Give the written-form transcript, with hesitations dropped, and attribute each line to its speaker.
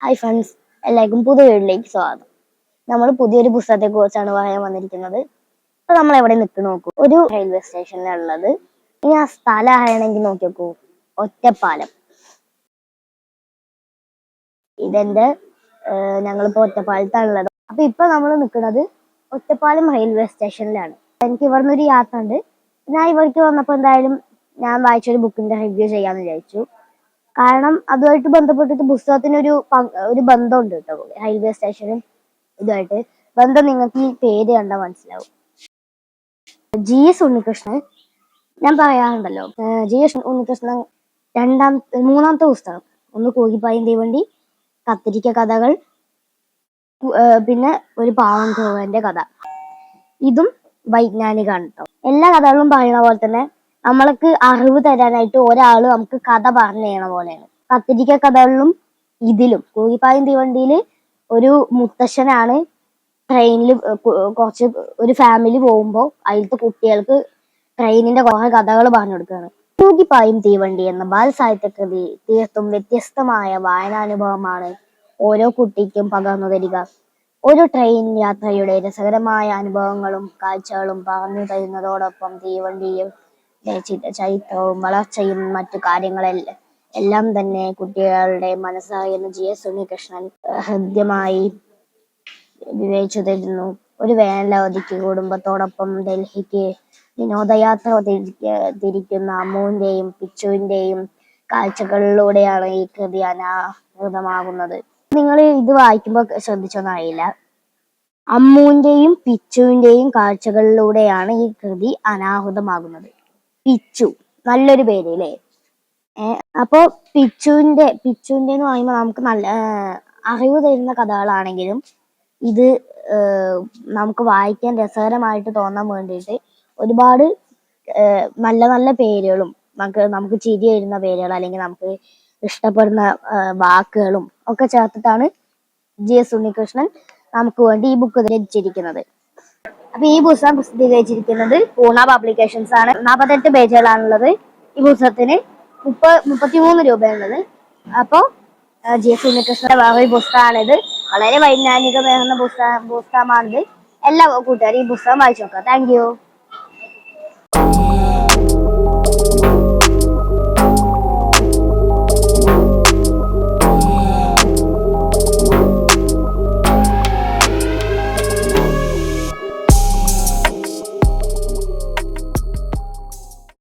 Speaker 1: Hi friends, എല്ലാവർക്കും പുതിയ വീട്ടിലേക്ക് സ്വാഗതം. നമ്മൾ പുതിയൊരു പുസ്തകത്തെ കുറിച്ചാണ് പറയാൻ വന്നിരിക്കുന്നത്. അപ്പൊ നമ്മൾ എവിടെ നിൽക്കുന്നു നോക്കൂ, ഒരു റെയിൽവേ സ്റ്റേഷനിലുള്ളത്. ഇനി ആ സ്ഥലം ആണെങ്കിൽ നോക്കി നോക്കൂ, ഒറ്റപ്പാലം. ഇതെന്റെ ഞങ്ങളിപ്പോ ഒറ്റപ്പാലത്താണുള്ളത്. അപ്പൊ ഇപ്പൊ നമ്മൾ നിൽക്കുന്നത് ഒറ്റപ്പാലം റെയിൽവേ സ്റ്റേഷനിലാണ്. എനിക്ക് ഇവിടുന്ന് ഒരു യാത്ര ഉണ്ട്. ഞാൻ ഇവിടേക്ക് വന്നപ്പോ എന്തായാലും ഞാൻ വായിച്ചൊരു ബുക്കിന്റെ റിവ്യൂ ചെയ്യാന്ന് വിചാരിച്ചു. കാരണം അതുമായിട്ട് ബന്ധപ്പെട്ടിട്ട് പുസ്തകത്തിന് ഒരു ബന്ധമുണ്ട് കേട്ടോ. റെയിൽവേ സ്റ്റേഷനും ഇതുമായിട്ട് ബന്ധം നിങ്ങൾക്ക് ഈ പേര് കണ്ടാൽ മനസ്സിലാവും. GS ഉണ്ണികൃഷ്ണൻ, ഞാൻ പറയാറുണ്ടല്ലോ, GS ഉണ്ണികൃഷ്ണൻ മൂന്നാമത്തെ പുസ്തകം, ഒന്ന് കോഴിപ്പായും തീവണ്ടി, കത്തിരിക്ക കഥകൾ, പിന്നെ ഒരു പാവം കോവന്റെ കഥ. ഇതും വൈജ്ഞാനികമാണ് കേട്ടോ. എല്ലാ കഥകളും പറയുന്ന പോലെ തന്നെ നമ്മൾക്ക് അറിവ് തരാനായിട്ട് ഒരാള് നമുക്ക് കഥ പറഞ്ഞു തരണ പോലെയാണ്. കത്തിരിക്ക കഥകളിലും ഇതിലും കോഴിപ്പായും തീവണ്ടിയില് ഒരു മുത്തശ്ശനാണ് ട്രെയിനിൽ ഒരു ഫാമിലി പോകുമ്പോൾ അതിലത്തെ കുട്ടികൾക്ക് ട്രെയിനിന്റെ കുറെ കഥകൾ പറഞ്ഞു കൊടുക്കുകയാണ്. കോഴിപ്പായും തീവണ്ടി എന്ന ബാലസാഹിത്യ കൃതി തീർത്തും വ്യത്യസ്തമായ വായനാനുഭവമാണ് ഓരോ കുട്ടിക്കും പകർന്നു തരിക. ഒരു ട്രെയിൻ യാത്രയുടെ രസകരമായ അനുഭവങ്ങളും കാഴ്ചകളും പറഞ്ഞു തരുന്നതോടൊപ്പം തീവണ്ടിയും ചരിത്രവും വളർച്ചയും മറ്റു കാര്യങ്ങളെല്ലാം തന്നെ കുട്ടികളുടെ മനസ്സായെന്ന് GS ഉണ്ണികൃഷ്ണൻ ഹൃദ്യമായി വിവേചിച്ചു തരുന്നു. ഒരു വേനലവധിക്ക് കുടുംബത്തോടൊപ്പം ഡൽഹിക്ക് വിനോദയാത്ര തിരിക്കുന്ന അമ്മുവിന്റെയും പിച്ചുവിന്റെയും കാഴ്ചകളിലൂടെയാണ് ഈ കൃതി അനാവൃതമാകുന്നത്. നിങ്ങൾ ഇത് വായിക്കുമ്പോൾ ശ്രദ്ധിച്ചൊന്നും അറിയില്ല, അമ്മുവിന്റെയും പിച്ചുവിന്റെയും കാഴ്ചകളിലൂടെയാണ് ഈ കൃതി അനാഹൃതമാകുന്നത്. പിച്ചു, നല്ലൊരു പേര് അല്ലേ? അപ്പോ പിച്ചുവിന്റെ എന്ന് പറയുമ്പോൾ നമുക്ക് നല്ല അറിവ് തരുന്ന കഥകളാണെങ്കിലും ഇത് നമുക്ക് വായിക്കാൻ രസകരമായിട്ട് തോന്നാൻ വേണ്ടിയിട്ട് ഒരുപാട് നല്ല നല്ല പേരുകളും നമുക്ക് ചിരി വരുന്ന പേരുകൾ അല്ലെങ്കിൽ നമുക്ക് ഇഷ്ടപ്പെടുന്ന വാക്കുകളും ഒക്കെ ചേർത്തിട്ടാണ് GS ഉണ്ണികൃഷ്ണൻ നമുക്ക് വേണ്ടി ഈ ബുക്ക് രചിച്ചിരിക്കുന്നത്. അപ്പൊ ഈ പുസ്തകം പ്രസിദ്ധീകരിച്ചിരിക്കുന്നത് പൂർണ്ണ പബ്ലിക്കേഷൻസ് ആണ്. 48 പേജുകളാണുള്ളത്. ഈ പുസ്തകത്തിന് 33 രൂപയുള്ളത്. അപ്പോ GS ഉണ്ണികൃഷ്ണന്റെ വേറൊരു പുസ്തകമാണിത്. വളരെ വൈജ്ഞാനികമേറുന്ന പുസ്തകമാണിത്. എല്ലാ കൂട്ടുകാരും ഈ പുസ്തകം വായിച്ചു നോക്കാം. Thank you.